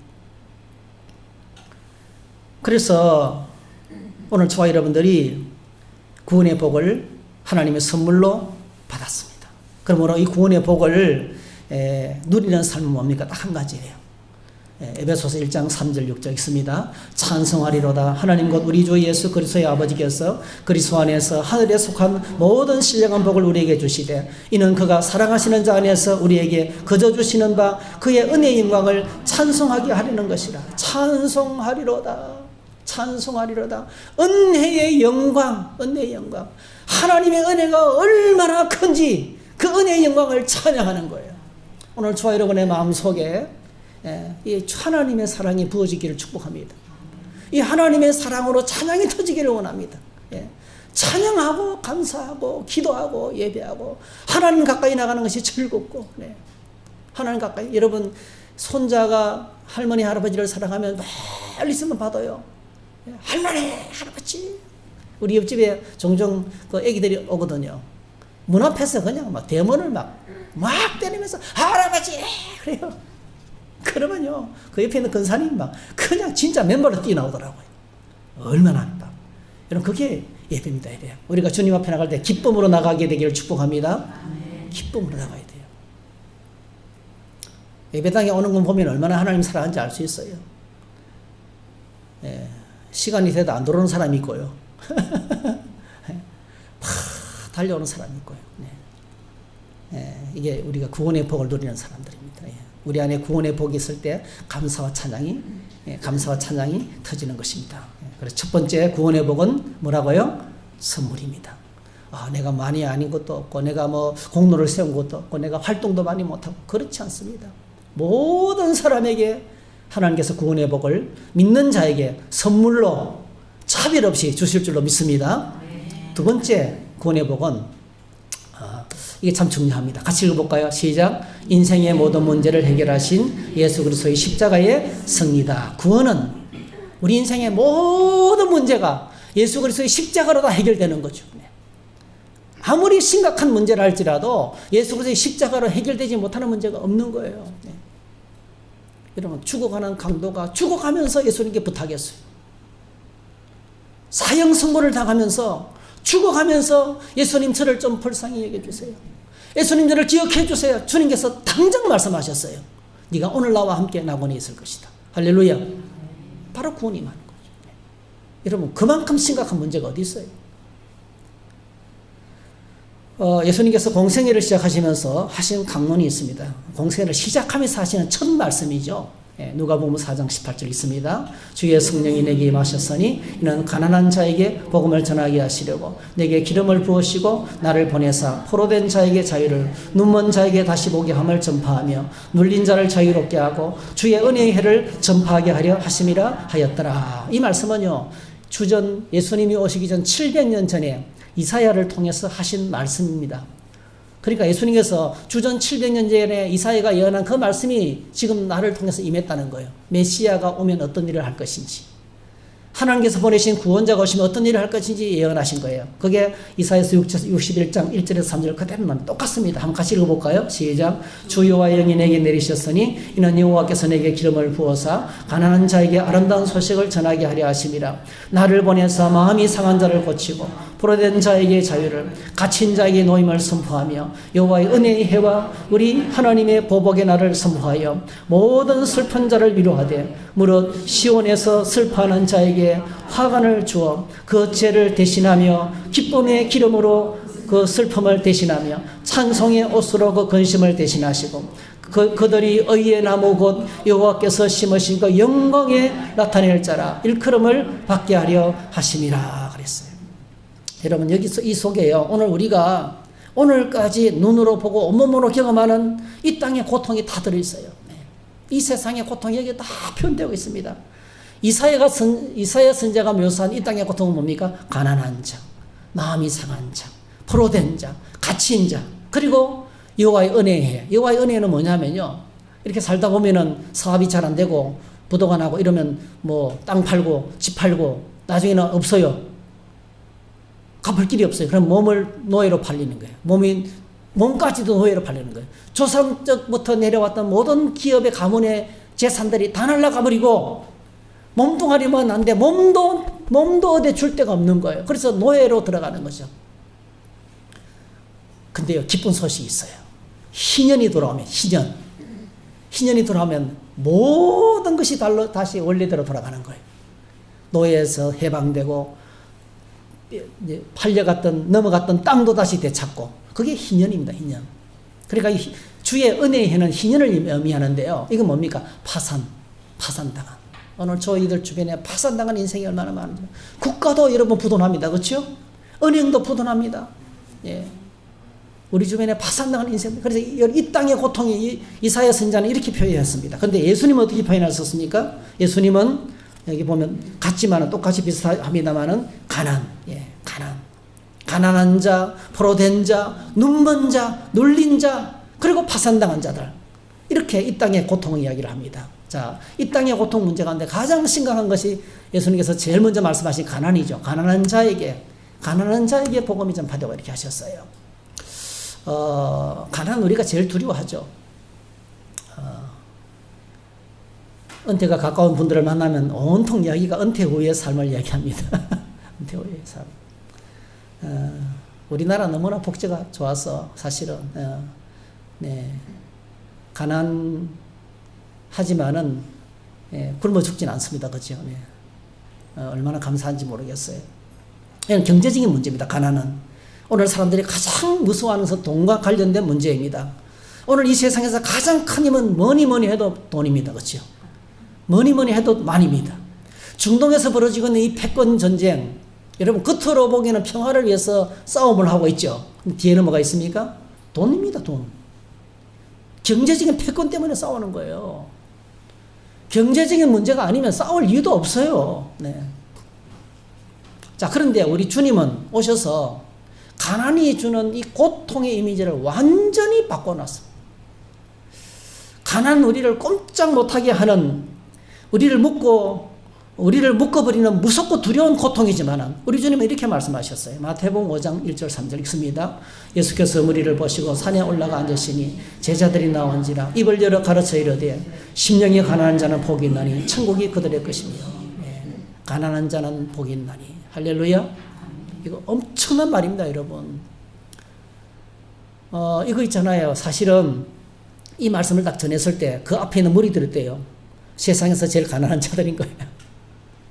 그래서 오늘 저와 여러분들이 구원의 복을 하나님의 선물로 받았습니다. 그러므로 이 구원의 복을 누리는 삶은 뭡니까? 딱 한 가지예요. 에베소서 1장 3절 6절 있습니다. 찬송하리로다. 하나님 곧 우리 주 예수 그리스도의 아버지께서 그리스도 안에서 하늘에 속한 모든 신령한 복을 우리에게 주시되, 이는 그가 사랑하시는 자 안에서 우리에게 거저 주시는 바 그의 은혜의 영광을 찬송하게 하려는 것이라. 찬송하리로다. 은혜의 영광. 하나님의 은혜가 얼마나 큰지 그 은혜의 영광을 찬양하는 거예요. 오늘 저와 여러분의 마음속에 이 하나님의 사랑이 부어지기를 축복합니다. 이 하나님의 사랑으로 찬양이 터지기를 원합니다. 찬양하고 감사하고 기도하고 예배하고 하나님 가까이 나가는 것이 즐겁고, 하나님 가까이. 여러분, 손자가 할머니 할아버지를 사랑하면 매일 있으면 받아요. 할머니 할아버지. 우리 옆집에 종종 그 애기들이 오거든요. 문 앞에서 그냥 막 대문을 막 때리면서 할아버지 그래요. 그러면요, 그 옆에 있는 근사님이 막 그냥 진짜 맨발로 뛰어나오더라고요. 얼마나 막. 여러분, 그게 예배입니다, 예배. 우리가 주님 앞에 나갈 때 기쁨으로 나가게 되기를 축복합니다. 기쁨으로 나가야 돼요. 예배당에 오는 건 보면 얼마나 하나님 사랑하는지 알 수 있어요. 시간이 돼도 안 들어오는 사람이 있고요. 달려오는 사람이 있고요. 이게 우리가 구원의 복을 누리는 사람들입니다. 우리 안에 구원의 복이 있을 때 감사와 찬양이 터지는 것입니다. 그래서 첫 번째 구원의 복은 뭐라고요? 선물입니다. 내가 많이 아닌 것도 없고 내가 뭐 공로를 세운 것도 없고 내가 활동도 많이 못하고 그렇지 않습니다. 모든 사람에게 하나님께서 구원의 복을 믿는 자에게 선물로 차별 없이 주실 줄로 믿습니다. 두 번째 구원의 복은 이게 참 중요합니다. 같이 읽어볼까요? 시작. 인생의 모든 문제를 해결하신 예수 그리스도의 십자가의 승리다. 구원은 우리 인생의 모든 문제가 예수 그리스도의 십자가로 다 해결되는 거죠. 아무리 심각한 문제를 할지라도 예수 그리스도의 십자가로 해결되지 못하는 문제가 없는 거예요. 여러분, 죽어가는 강도가 죽어가면서 예수님께 부탁했어요. 사형 선고를 당하면서 죽어가면서 예수님 저를 좀 불쌍히 여겨주세요. 예수님 저를 기억해 주세요. 주님께서 당장 말씀하셨어요. 네가 오늘 나와 함께 낙원에 있을 것이다. 할렐루야. 바로 구원이 많은 거죠. 여러분, 그만큼 심각한 문제가 어디 있어요? 예수님께서 공생애를 시작하시면서 하신 강론이 있습니다. 공생애를 시작하면서 하시는 첫 말씀이죠. 누가복음 4장 18절 있습니다. 주의 성령이 내게 임하셨으니 이는 가난한 자에게 복음을 전하게 하시려고 내게 기름을 부으시고 나를 보내사 포로된 자에게 자유를 눈먼 자에게 다시 보게 함을 전파하며 눌린 자를 자유롭게 하고 주의 은혜의 해를 전파하게 하려 하심이라 하였더라. 이 말씀은요, 주전 예수님이 오시기 전 700년 전에 이사야를 통해서 하신 말씀입니다. 그러니까 예수님께서 주전 700년 전에 이사야가 예언한 그 말씀이 지금 나를 통해서 임했다는 거예요. 메시아가 오면 어떤 일을 할 것인지, 하나님께서 보내신 구원자가 오시면 어떤 일을 할 것인지 예언하신 거예요. 그게 이사야서 61장 1절에서 3절 그대로만 똑같습니다. 한번 같이 읽어볼까요? 시작. 주 여호와의 영이 내게 내리셨으니 이는 여호와께서 내게 기름을 부어사 가난한 자에게 아름다운 소식을 전하게 하려 하심이라. 나를 보내사 마음이 상한 자를 고치고 포로된 자에게 자유를, 갇힌 자에게 노임을 선포하며 여호와의 은혜의 해와 우리 하나님의 보복의 날을 선포하여 모든 슬픈 자를 위로하되 무릇 시온에서 슬퍼하는 자에게 화관을 주어 그 죄를 대신하며 기쁨의 기름으로 그 슬픔을 대신하며 찬송의 옷으로 그 근심을 대신하시고 그들이 의의 나무 곧 여호와께서 심으신 그 영광에 나타낼 자라 일컬음을 받게 하려 하심이라 그랬어요. 여러분, 여기서 이 속에요, 오늘 우리가 오늘까지 눈으로 보고 온몸으로 경험하는 이 땅의 고통이 다 들어있어요. 이 세상의 고통이 여기 다 표현되고 있습니다. 이사야 선지자가 묘사한 이 땅의 고통은 뭡니까? 가난한 자, 마음이 상한 자, 포로된 자, 갇힌 자, 그리고 여호와의 은혜에. 여호와의 은혜는 뭐냐면요, 이렇게 살다 보면은 사업이 잘 안 되고 부도가 나고 이러면 뭐 땅 팔고 집 팔고 나중에는 없어요. 갚을 길이 없어요. 그럼 몸을 노예로 팔리는 거예요. 몸까지도 노예로 팔리는 거예요. 조상 때부터 내려왔던 모든 기업의 가문의 재산들이 다 날아가버리고 몸뚱아리만 난데 몸도 어디 줄 데가 없는 거예요. 그래서 노예로 들어가는 거죠. 근데요, 기쁜 소식이 있어요. 희년이 돌아오면, 희년이 돌아오면 모든 것이 다시 원래대로 돌아가는 거예요. 노예에서 해방되고 넘어갔던 땅도 다시 되찾고, 그게 희년입니다. 희년. 그러니까 주의 은혜의 해는 희년을 의미하는데요. 이건 뭡니까? 파산당한. 오늘 저희들 주변에 파산당한 인생이 얼마나 많은지. 국가도 여러분 부도납니다. 그렇죠? 은행도 부도납니다. 예. 우리 주변에 파산당한 인생. 그래서 이 땅의 고통이 이사야 선지자는 이렇게 표현했습니다. 그런데 예수님은 어떻게 표현하셨습니까? 예수님은 여기 보면 같지만은 똑같이 비슷합니다만은 가난한 자, 포로된 자, 눈먼 자, 눌린 자, 그리고 파산당한 자들, 이렇게 이 땅의 고통을 이야기를 합니다. 자, 이 땅의 고통 문제 가운데 가장 심각한 것이 예수님께서 제일 먼저 말씀하신 가난이죠. 가난한 자에게 복음이 전파되고 이렇게 하셨어요. 가난 우리가 제일 두려워하죠. 은퇴가 가까운 분들을 만나면 온통 이야기가 은퇴 후의 삶을 이야기합니다. 은퇴 후의 삶. 우리나라 너무나 복지가 좋아서 사실은 가난하지만은 굶어 죽진 않습니다. 그죠? 얼마나 감사한지 모르겠어요. 그냥 경제적인 문제입니다. 가난은 오늘 사람들이 가장 무서워하는 것은 돈과 관련된 문제입니다. 오늘 이 세상에서 가장 큰 힘은 뭐니 해도 돈입니다. 그렇죠? 뭐니 해도 만입니다. 중동에서 벌어지고 있는 이 패권 전쟁, 여러분 겉으로 보기에는 평화를 위해서 싸움을 하고 있죠. 뒤에는 뭐가 있습니까? 돈입니다. 돈. 경제적인 패권 때문에 싸우는 거예요. 경제적인 문제가 아니면 싸울 이유도 없어요. 네. 자, 그런데 우리 주님은 오셔서 가난이 주는 이 고통의 이미지를 완전히 바꿔놨습니다. 가난 우리를 꼼짝 못하게 하는, 우리를 묶어버리는 무섭고 두려운 고통이지만 우리 주님은 이렇게 말씀하셨어요. 마태복음 5장 1절 3절 읽습니다. 예수께서 무리를 보시고 산에 올라가 앉으시니 제자들이 나온지라 입을 열어 가르쳐 이르되 심령이 가난한 자는 복이 있나니 천국이 그들의 것이며. 가난한 자는 복이 있나니. 할렐루야. 이거 엄청난 말입니다, 여러분. 이거 있잖아요. 사실은 이 말씀을 딱 전했을 때 그 앞에 있는 무리들을 때요, 세상에서 제일 가난한 자들인 거예요.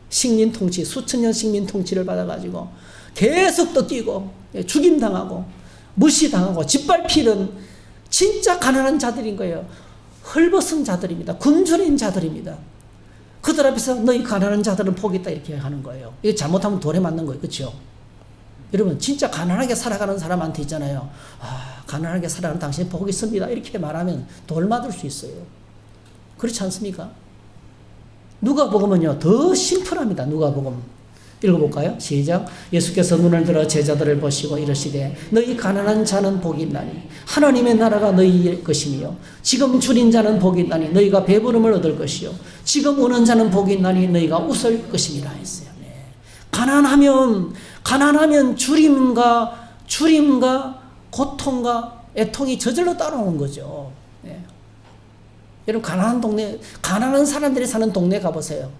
식민 통치, 수천 년 식민 통치를 받아가지고 계속 뜯기고 죽임당하고 무시당하고 짓밟히는 진짜 가난한 자들인 거예요. 헐벗은 자들입니다. 굶주린 자들입니다. 그들 앞에서 너희 가난한 자들은 복이 있다 이렇게 하는 거예요. 이거 잘못하면 돌에 맞는 거예요. 그렇죠? 여러분 진짜 가난하게 살아가는 사람한테 있잖아요. 가난하게 살아가는 당신이 복이 있습니다. 이렇게 말하면 돌 맞을 수 있어요. 그렇지 않습니까? 누가복음은요 더 심플합니다. 누가복음 읽어볼까요? 시작. 예수께서 눈을 들어 제자들을 보시고 이르시되 너희 가난한 자는 복이 있나니 하나님의 나라가 너희의 것이며 지금 줄인 자는 복이 있나니 너희가 배부름을 얻을 것이요 지금 우는 자는 복이 있나니 너희가 웃을 것이니라 했어요. 네. 가난하면 주림과 고통과 애통이 저절로 따라오는 거죠. 네. 여러분 가난한 사람들이 사는 동네 가보세요.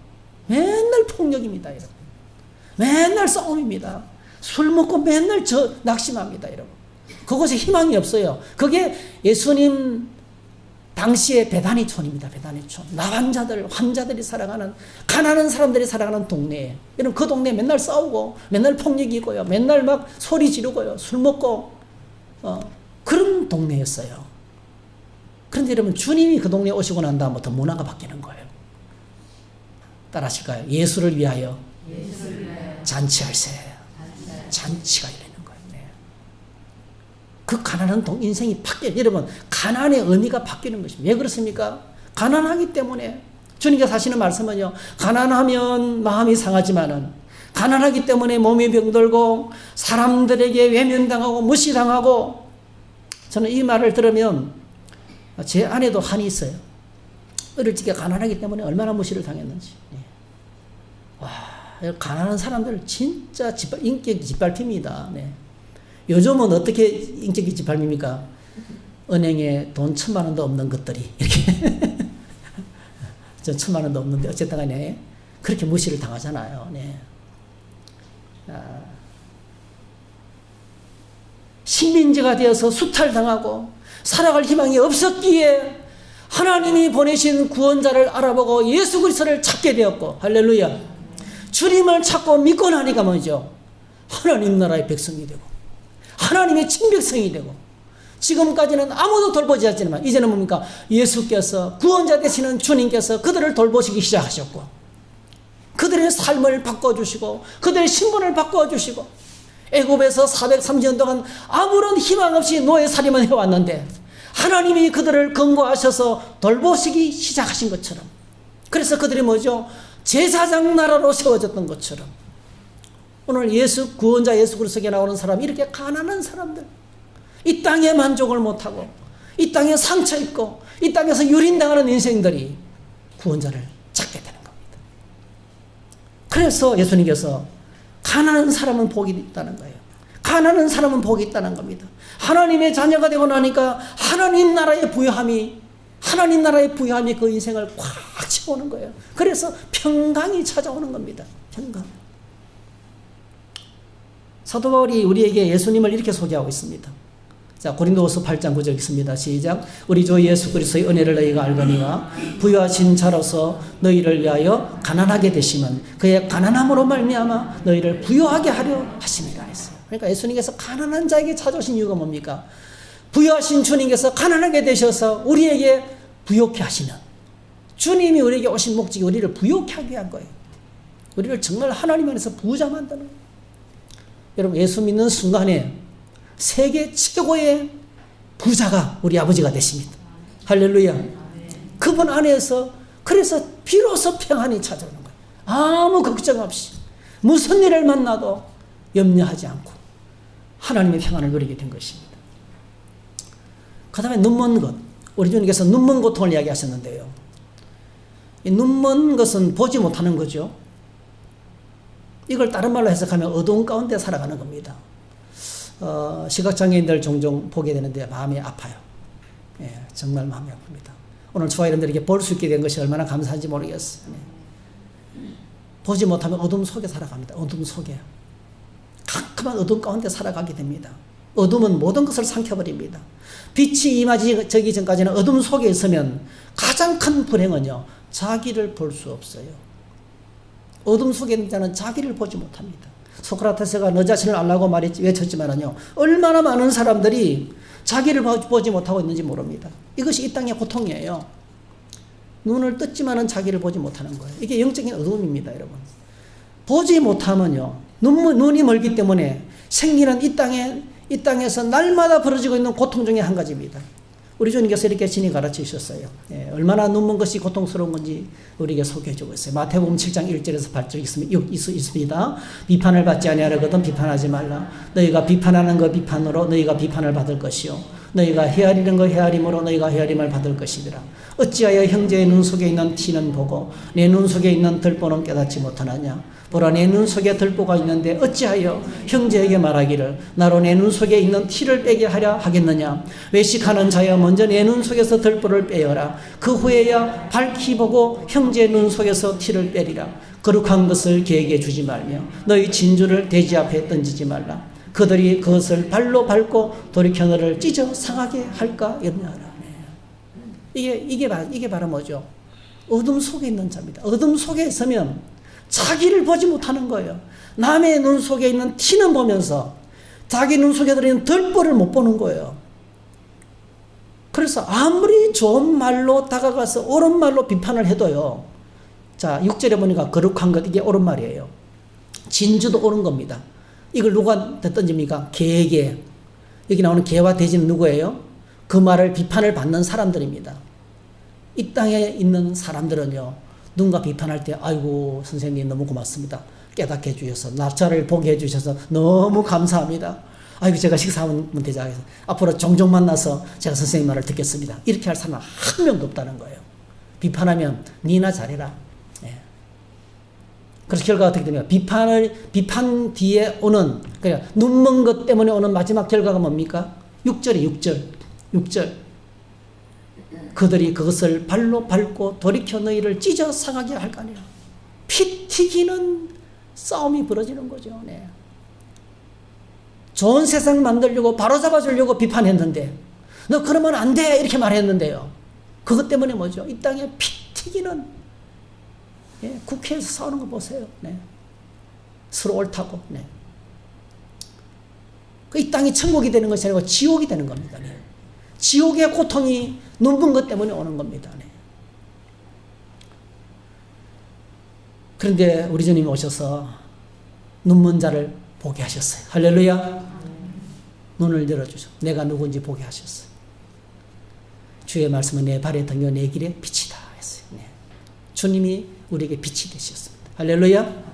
맨날 폭력입니다, 여러분. 맨날 싸움입니다. 술 먹고 맨날 낙심합니다, 여러분. 그곳에 희망이 없어요. 그게 예수님 당시의 베다니촌입니다, 베다니촌. 환자들이 살아가는, 가난한 사람들이 살아가는 동네에. 여러분 그 동네에 맨날 싸우고, 맨날 폭력이고요. 맨날 막 소리 지르고요. 술 먹고, 그런 동네였어요. 그런데 여러분 주님이 그 동네에 오시고 난 다음부터 문화가 바뀌는 거예요. 따라하실까요? 예수를 위하여 잔치할세. 잔치가 열리는 거예요. 네. 그 가난한 인생이 바뀌어요. 여러분 가난의 의미가 바뀌는 것입니다. 왜 그렇습니까? 가난하기 때문에. 주님께서 하시는 말씀은요, 가난하면 마음이 상하지만은 가난하기 때문에 몸이 병들고 사람들에게 외면당하고 무시당하고. 저는 이 말을 들으면 제 아내도 한이 있어요. 어릴 적에 가난하기 때문에 얼마나 무시를 당했는지. 와, 가난한 사람들 진짜 인격이 짓밟힙니다. 네. 요즘은 어떻게 인격이 짓밟힙니까? 은행에 돈 1,000만 원도 없는 것들이 이렇게 저 1,000만 원도 없는데 어쨌든 간에 그렇게 무시를 당하잖아요. 네. 식민지가 되어서 수탈당하고 살아갈 희망이 없었기에 하나님이 보내신 구원자를 알아보고 예수 그리스도를 찾게 되었고, 할렐루야. 주님을 찾고 믿고 나니까 뭐죠? 하나님 나라의 백성이 되고 하나님의 친백성이 되고, 지금까지는 아무도 돌보지 않지만 이제는 뭡니까? 예수께서, 구원자 되시는 주님께서 그들을 돌보시기 시작하셨고, 그들의 삶을 바꿔주시고 그들의 신분을 바꿔주시고, 애굽에서 430년 동안 아무런 희망 없이 노예살이만 해왔는데 하나님이 그들을 건고하셔서 돌보시기 시작하신 것처럼, 그래서 그들이 뭐죠? 제사장 나라로 세워졌던 것처럼, 오늘 구원자 예수 그리스도에게 나오는 사람이 이렇게 가난한 사람들, 이 땅에 만족을 못하고 이 땅에 상처 입고 이 땅에서 유린당하는 인생들이 구원자를 찾게 되는 겁니다. 그래서 예수님께서 가난한 사람은 복이 있다는 거예요. 가난한 사람은 복이 있다는 겁니다. 하나님의 자녀가 되고 나니까 하나님 나라의 부요함이 그 인생을 꽉 채우는 거예요. 그래서 평강이 찾아오는 겁니다. 평강. 사도 바울이 우리에게 예수님을 이렇게 소개하고 있습니다. 자, 고린도후서 8장 9절 읽습니다. 시작. 우리 주 예수 그리스도의 은혜를 너희가 알거니와 부유하신 자로서 너희를 위하여 가난하게 되시면 그의 가난함으로 말미암아 너희를 부유하게 하려 하심이라 했어요. 그러니까 예수님께서 가난한 자에게 찾아오신 이유가 뭡니까? 부여하신 주님께서 가난하게 되셔서 우리에게 부욕해 하시는, 주님이 우리에게 오신 목적이 우리를 부욕해 하게 한 거예요. 우리를 정말 하나님 안에서 부자 만드는 거예요. 여러분, 예수 믿는 순간에 세계 최고의 부자가 우리 아버지가 되십니다. 할렐루야. 그분 안에서, 그래서 비로소 평안이 찾아오는 거예요. 아무 걱정 없이 무슨 일을 만나도 염려하지 않고 하나님의 평안을 누리게 된 것입니다. 그 다음에 눈먼 것. 우리 주님께서 눈먼 고통을 이야기하셨는데요. 이 눈먼 것은 보지 못하는 거죠. 이걸 다른 말로 해석하면 어두운 가운데 살아가는 겁니다. 시각장애인들 종종 보게 되는데 마음이 아파요. 예, 정말 마음이 아픕니다. 오늘 저와 여러분들에게 볼 수 있게 된 것이 얼마나 감사한지 모르겠어요. 보지 못하면 어둠 속에 살아갑니다. 어둠 속에. 캄캄한 어둠 가운데 살아가게 됩니다. 어둠은 모든 것을 삼켜버립니다. 빛이 임하기 전까지는 어둠 속에 있으면 가장 큰 불행은요, 자기를 볼 수 없어요. 어둠 속에 있는 자는 자기를 보지 못합니다. 소크라테스가 너 자신을 알라고 외쳤지만은요, 얼마나 많은 사람들이 자기를 보지 못하고 있는지 모릅니다. 이것이 이 땅의 고통이에요. 눈을 떴지만은 자기를 보지 못하는 거예요. 이게 영적인 어둠입니다, 여러분. 보지 못하면요, 눈이 멀기 때문에 생기는 이 땅에서 날마다 벌어지고 있는 고통 중에 한 가지입니다. 우리 주님께서 이렇게 친히 가르쳐 주셨어요. 예, 얼마나 눈먼 것이 고통스러운 건지 우리에게 소개해 주고 있어요. 마태복음 7장 1절에서 8절 있습니다. 비판을 받지 아니하려거든 비판하지 말라. 너희가 비판하는 것 비판으로 너희가 비판을 받을 것이요, 너희가 헤아리는 것 헤아림으로 너희가 헤아림을 받을 것이더라. 어찌하여 형제의 눈 속에 있는 티는 보고 내 눈 속에 있는 들보는 깨닫지 못하느냐. 보라, 내 눈 속에 들보가 있는데 어찌하여 형제에게 말하기를 나로 내 눈 속에 있는 티를 빼게 하려 하겠느냐. 외식하는 자여 먼저 내 눈 속에서 들보를 빼어라. 그 후에야 밝히 보고 형제의 눈 속에서 티를 빼리라. 거룩한 것을 개에게 주지 말며 너희 진주를 돼지 앞에 던지지 말라. 그들이 그것을 발로 밟고 돌이켜 너를 찢어 상하게 할까 염려하라. 이게 바로 뭐죠? 어둠 속에 있는 자입니다. 어둠 속에 있으면 자기를 보지 못하는 거예요. 남의 눈 속에 있는 티는 보면서 자기 눈 속에 들어있는 들보를 못 보는 거예요. 그래서 아무리 좋은 말로 다가가서 옳은 말로 비판을 해도요. 자, 6절에 보니까 거룩한 것, 이게 옳은 말이에요. 진주도 옳은 겁니다. 이걸 누구한테 던집니까? 개에게. 여기 나오는 개와 돼지는 누구예요? 그 말을 비판을 받는 사람들입니다. 이 땅에 있는 사람들은요, 누군가 비판할 때 아이고 선생님 너무 고맙습니다. 깨닫게 해주셔서 나를 보게 해주셔서 너무 감사합니다. 아이고 제가 식사하면 되자. 앞으로 종종 만나서 제가 선생님 말을 듣겠습니다. 이렇게 할 사람은 한 명도 없다는 거예요. 비판하면 니나 잘해라. 예. 그래서 결과가 어떻게 되냐? 비판 뒤에 오는, 그러니까 눈먼 것 때문에 오는 마지막 결과가 뭡니까? 6절이 6절. 그들이 그것을 발로 밟고 돌이켜 너희를 찢어 상하게 할 거 아니에요. 피 튀기는 싸움이 벌어지는 거죠. 네. 좋은 세상 만들려고 바로잡아 주려고 비판했는데 너 그러면 안 돼 이렇게 말했는데요. 그것 때문에 뭐죠? 이 땅에 피 튀기는, 예, 국회에서 싸우는 거 보세요. 네. 서로 옳다고. 네. 이 땅이 천국이 되는 것이 아니고 지옥이 되는 겁니다. 네. 지옥의 고통이 눈먼 것 때문에 오는 겁니다. 네. 그런데 우리 주님이 오셔서 눈먼 자를 보게 하셨어요. 할렐루야. 눈을 열어주셔. 내가 누군지 보게 하셨어요. 주의 말씀은 내 발에 등겨 내 길에 빛이다 했어요. 네. 주님이 우리에게 빛이 되셨습니다. 할렐루야.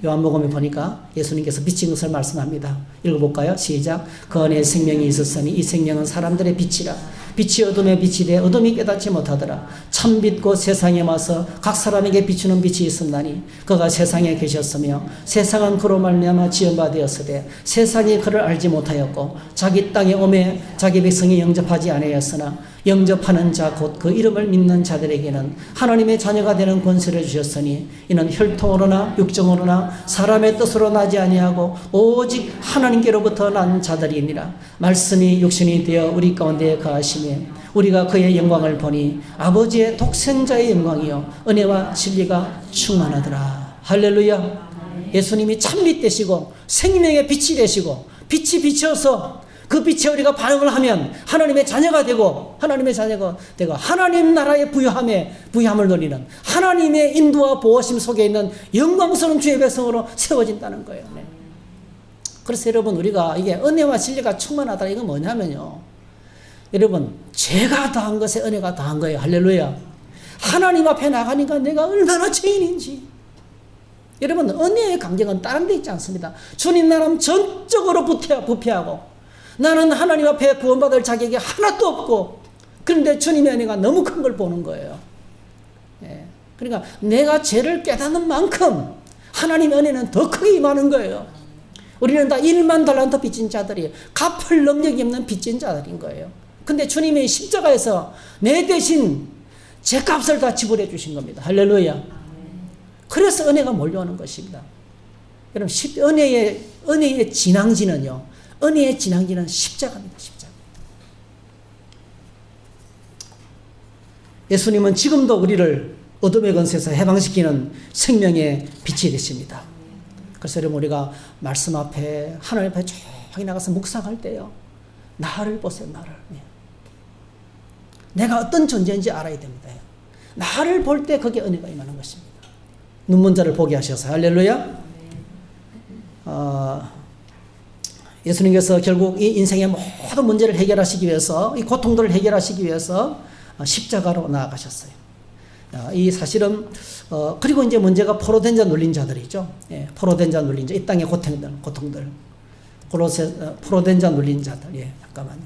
요한복음에 보니까 예수님께서 비친 것을 말씀합니다. 읽어볼까요? 시작. 그 안에 생명이 있었으니 이 생명은 사람들의 빛이라. 빛이 어둠에 빛이 돼 어둠이 깨닫지 못하더라. 참빛 곧 세상에 와서 각 사람에게 비추는 빛이 있었나니 그가 세상에 계셨으며 세상은 그로 말미암아 지은 바 되었으되 세상이 그를 알지 못하였고 자기 땅에 오매 자기 백성이 영접하지 아니하였으나 영접하는 자 곧 그 이름을 믿는 자들에게는 하나님의 자녀가 되는 권세를 주셨으니 이는 혈통으로나 육정으로나 사람의 뜻으로 나지 아니하고 오직 하나님께로부터 난 자들이니라. 말씀이 육신이 되어 우리 가운데 거하시며 우리가 그의 영광을 보니 아버지의 독생자의 영광이요 은혜와 진리가 충만하더라. 할렐루야. 예수님이 참빛 되시고 생명의 빛이 되시고 빛이 비춰서 그 빛에 우리가 반응을 하면 하나님의 자녀가 되고 하나님 나라의 부유함을 누리는 하나님의 인도와 보호심 속에 있는 영광스러운 주의 백성으로 세워진다는 거예요. 네. 그래서 여러분, 우리가 이게 은혜와 진리가 충만하다, 이건 뭐냐면요, 여러분, 죄가 더한 것에 은혜가 더한 거예요. 할렐루야. 하나님 앞에 나가니까 내가 얼마나 죄인인지. 여러분, 은혜의 강경은 다른 데 있지 않습니다. 주님 나라는 전적으로 부패하고 나는 하나님 앞에 구원받을 자격이 하나도 없고, 그런데 주님의 은혜가 너무 큰 걸 보는 거예요. 예. 그러니까 내가 죄를 깨닫는 만큼 하나님의 은혜는 더 크게 임하는 거예요. 우리는 다 1만 달란트 빚진 자들이 갚을 능력이 없는 빚진 자들인 거예요. 근데 주님이 십자가에서 내 대신 죄값을 다 지불해 주신 겁니다. 할렐루야. 그래서 은혜가 몰려오는 것입니다. 여러분, 은혜의 진앙지는요, 은혜의 진앙지는 십자가입니다. 십자가. 예수님은 지금도 우리를 어둠의 권세에서 해방시키는 생명의 빛이 되십니다. 그래서 여러분, 우리가 말씀 앞에 하나님 앞에 저기 나가서 묵상할 때요, 나를 보세요. 나를. 내가 어떤 존재인지 알아야 됩니다. 나를 볼 때 거기에 은혜가 임하는 것입니다. 눈먼 자를 보게 하셔서. 할렐루야. 예수님께서 결국 이 인생의 모든 문제를 해결하시기 위해서, 이 고통들을 해결하시기 위해서 십자가로 나아가셨어요. 이 사실은 그리고 이제 문제가 포로된 자 눌린 자들이죠. 예, 포로된 자 눌린 자, 이 땅의 고통들, 포로된 자 눌린 자들. 예, 잠깐만요.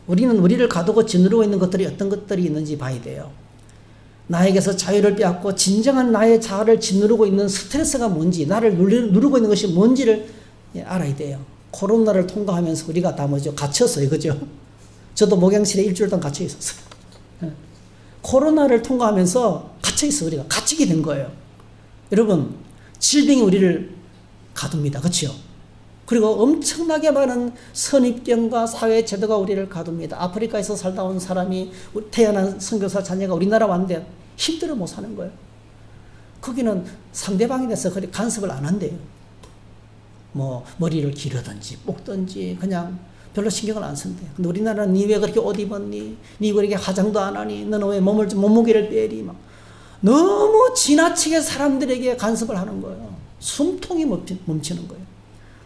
우리는 우리를 가두고 짓누르고 있는 것들이 어떤 것들이 있는지 봐야 돼요. 나에게서 자유를 빼앗고 진정한 나의 자아를 짓누르고 있는 스트레스가 뭔지, 나를 누르고 있는 것이 뭔지를 알아야 돼요. 코로나를 통과하면서 우리가 다 뭐죠? 갇혔어요. 그죠? 저도 목양실에 일주일 동안 갇혀 있었어요. 코로나를 통과하면서 갇혀 있어. 우리가 갇히게 된 거예요. 여러분, 질병이 우리를 가둡니다. 그렇죠? 그리고 엄청나게 많은 선입견과 사회 제도가 우리를 가둡니다. 아프리카에서 살다 온 사람이, 태어난 선교사 자녀가 우리나라 왔는데 힘들어 못 사는 거예요. 거기는 상대방에 대해서 그렇게 간섭을 안 한대요. 뭐 머리를 기르든지 뽑든지 그냥 별로 신경을 안 쓴대요. 근데 우리나라는 니 왜 그렇게 옷 입었니? 니 왜 그렇게 화장도 안 하니? 너는 왜 몸무게를 빼리? 막 너무 지나치게 사람들에게 간섭을 하는 거예요. 숨통이 멈추는 거예요.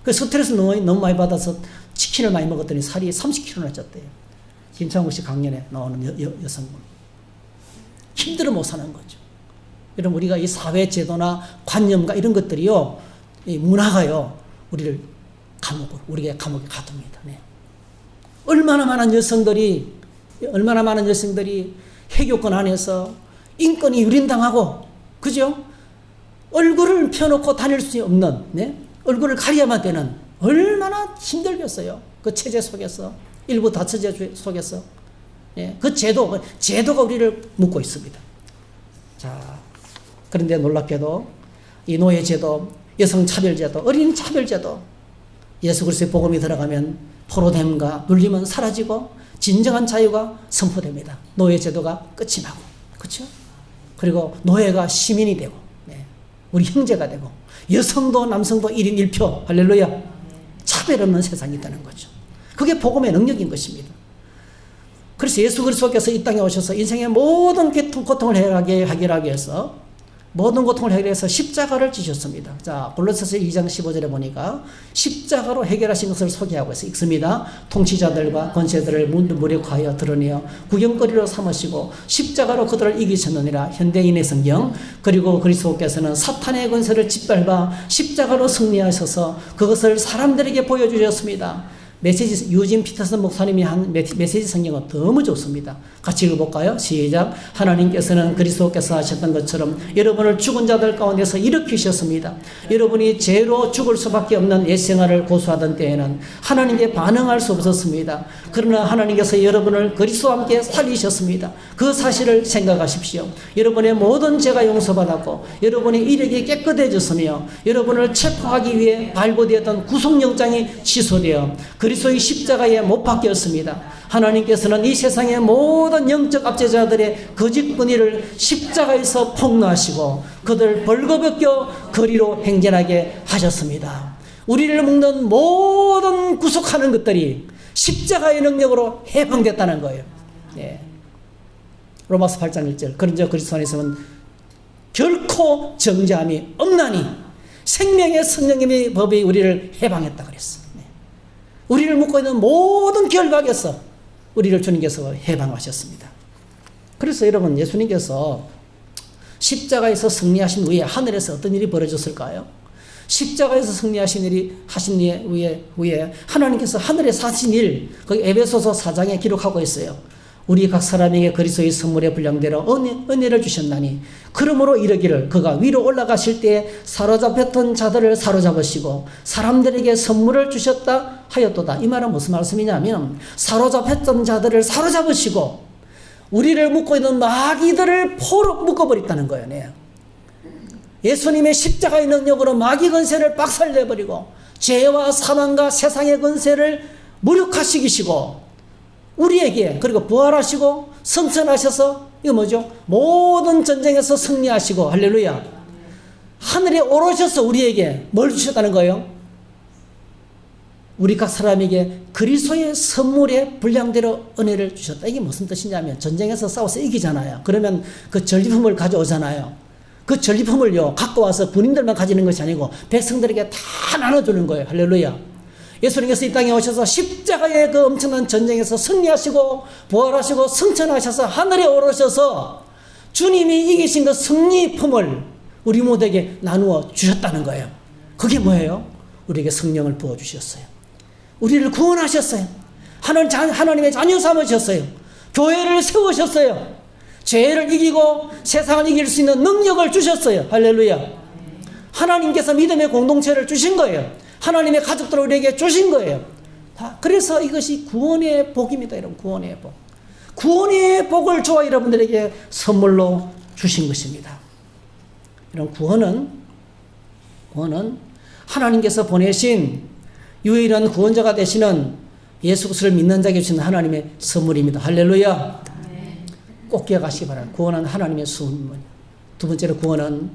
그 스트레스 너무 많이 받아서 치킨을 많이 먹었더니 살이 30kg나 쪘대요. 김창국 씨 강연에 나오는 여성분. 힘들어 못 사는 거죠. 여러분, 우리가 이 사회 제도나 관념과 이런 것들이요, 이 문화가요, 우리에게 감옥에 가둡니다. 네. 얼마나 많은 여성들이 해교권 안에서 인권이 유린당하고, 그죠? 얼굴을 펴놓고 다닐 수 없는, 네? 얼굴을 가려야만 되는, 얼마나 힘들겠어요. 그 체제 속에서, 일부 다처제 속에서. 예, 그 제도가 우리를 묶고 있습니다. 자, 그런데 놀랍게도 이 노예제도, 여성차별제도, 어린차별제도, 예수 그리스도의 복음이 들어가면 포로됨과 눌림은 사라지고 진정한 자유가 선포됩니다. 노예제도가 끝이 나고, 그렇죠? 그리고 노예가 시민이 되고, 네, 우리 형제가 되고, 여성도 남성도 1인 1표, 할렐루야. 차별 없는 세상이 있다는 거죠. 그게 복음의 능력인 것입니다. 그래서 예수 그리스도께서 이 땅에 오셔서 인생의 모든 고통을 해결하기 위해서, 모든 고통을 해결해서 십자가를 지셨습니다. 자, 골로새서 2장 15절에 보니까 십자가로 해결하신 것을 소개하고 있어요. 읽습니다. 통치자들과 권세들을 무력하여 드러내어 구경거리로 삼으시고 십자가로 그들을 이기셨느니라. 현대인의 성경. 그리고 그리스도께서는 사탄의 권세를 짓밟아 십자가로 승리하셔서 그것을 사람들에게 보여주셨습니다. 메시지, 유진 피터슨 목사님이 한 메시지 성경은 너무 좋습니다. 같이 읽어볼까요? 시작. 하나님께서는 그리스도께서 하셨던 것처럼 여러분을 죽은 자들 가운데서 일으키셨습니다. 여러분이 죄로 죽을 수밖에 없는 옛 생활을 고수하던 때에는 하나님께 반응할 수 없었습니다. 그러나 하나님께서 여러분을 그리스도와 함께 살리셨습니다. 그 사실을 생각하십시오. 여러분의 모든 죄가 용서받았고 여러분의 이력이 깨끗해졌으며 여러분을 체포하기 위해 발부되었던 구속영장이 취소되어 그리스도의 십자가에 못 박혔습니다. 하나님께서는 이 세상의 모든 영적 압제자들의 거짓 권위를 십자가에서 폭로하시고 그들 벌거벗겨 거리로 행진하게 하셨습니다. 우리를 묶는 모든 구속하는 것들이 십자가의 능력으로 해방됐다는 거예요. 예. 로마서 8장 1절. 그런저 그리스도 안에서는 결코 정죄함이 없나니 생명의 성령님의 법이 우리를 해방했다 그랬어. 네. 우리를 묶고 있는 모든 결박에서 우리를 주님께서 해방하셨습니다. 그래서 여러분, 예수님께서 십자가에서 승리하신 후에 하늘에서 어떤 일이 벌어졌을까요? 십자가에서 승리하신 일이 하신 후에 하나님께서 하늘에 사신 일, 거기 에베소서 4장에 기록하고 있어요. 우리 각 사람에게 그리스도의 선물의 분량대로 은혜를 주셨나니 그러므로 이르기를 그가 위로 올라가실 때에 사로잡혔던 자들을 사로잡으시고 사람들에게 선물을 주셨다 하였도다. 이 말은 무슨 말씀이냐면 사로잡혔던 자들을 사로잡으시고 우리를 묶고 있는 마귀들을 포로 묶어버렸다는 거예요. 네. 예수님의 십자가의 능력으로 마귀 권세를 박살내버리고 죄와 사망과 세상의 권세를 무력화시키시고 우리에게 그리고 부활하시고 승천하셔서 이거 뭐죠? 모든 전쟁에서 승리하시고 할렐루야. 하늘에 오르셔서 우리에게 뭘 주셨다는 거예요? 우리 각 사람에게 그리스도의 선물의 분량대로 은혜를 주셨다. 이게 무슨 뜻이냐면 전쟁에서 싸워서 이기잖아요. 그러면 그 전리품을 가져오잖아요. 그 전리품을요 갖고 와서 군인들만 가지는 것이 아니고 백성들에게 다 나눠주는 거예요. 할렐루야. 예수님께서 이 땅에 오셔서 십자가의 그 엄청난 전쟁에서 승리하시고 부활하시고 승천하셔서 하늘에 오르셔서 주님이 이기신 그 승리품을 우리 모두에게 나누어 주셨다는 거예요. 그게 뭐예요? 우리에게 성령을 부어주셨어요. 우리를 구원하셨어요. 하나님의 자녀 삼으셨어요. 교회를 세우셨어요. 죄를 이기고 세상을 이길 수 있는 능력을 주셨어요. 할렐루야. 하나님께서 믿음의 공동체를 주신 거예요. 하나님의 가족들을 우리에게 주신 거예요. 그래서 이것이 구원의 복입니다. 여러분, 구원의 복. 구원의 복을 저와 여러분들에게 선물로 주신 것입니다. 이런 구원은 하나님께서 보내신 유일한 구원자가 되시는 예수 그리스도를 믿는 자에게 주신 하나님의 선물입니다. 할렐루야. 꼭 기억하시기 바랍니다. 구원은 하나님의 선물. 두 번째로 구원은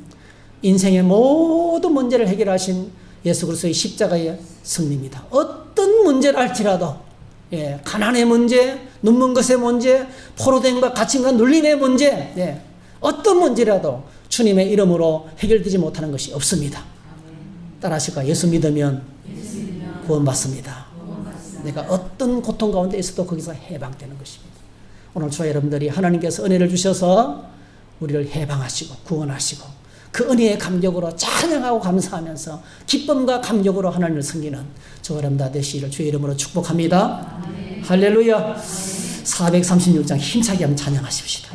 인생의 모든 문제를 해결하신 예수 그리스도의 십자가의 승리입니다. 어떤 문제를 할지라도 가난의 문제, 눈먼 것의 문제, 포로됨과 갇힘과 눌림의 문제, 어떤 문제라도 주님의 이름으로 해결되지 못하는 것이 없습니다. 따라하실까요? 예수 믿으면 구원받습니다. 내가 어떤 고통 가운데 있어도 거기서 해방되는 것입니다. 오늘 저와 여러분들이 하나님께서 은혜를 주셔서 우리를 해방하시고 구원하시고 그 은혜의 감격으로 찬양하고 감사하면서 기쁨과 감격으로 하나님을 섬기는 저와 여러분 다 되시기를 주의 이름으로 축복합니다. 할렐루야. 436장 힘차게 한번 찬양하십시다.